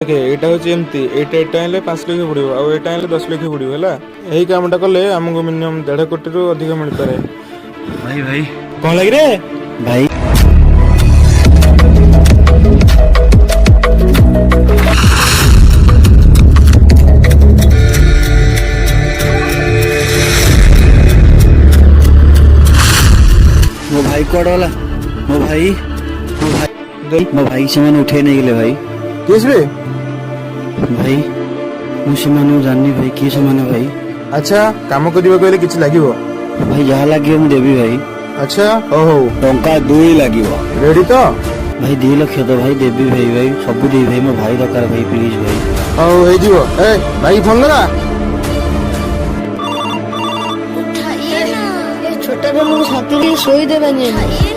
देखे एटा होची एमती एटा हेले 5 लाख पड़िबो आ एटा हेले 10 लाख पड़िबो हैला एही कामटा कले हमको मिनिमम 1.5 कोटी रु अधिक मिल पारे। भाई भाई कौन लगी रे भाई मो भाई कोड वाला मो भाई से मैंने उठे नहीं गले भाई किस रे भाई मुझे मानो जाननी भाई किस मानो भाई अच्छा काम करिबा कहले किछ लागिवो भाई जहाँ लगे मुझे देवी भाई अच्छा ओ हो टंका 2 लगे रेडी तो भाई 2 लाख तो भाई देवी भाई भाई सब देवी भाई मो भाई दरकार भाई प्लीज भाई ओ हे जीवो ए भाई फोन लगा उठाइए ना ये छोटा रे मुझे छाती सोई देबे नहीं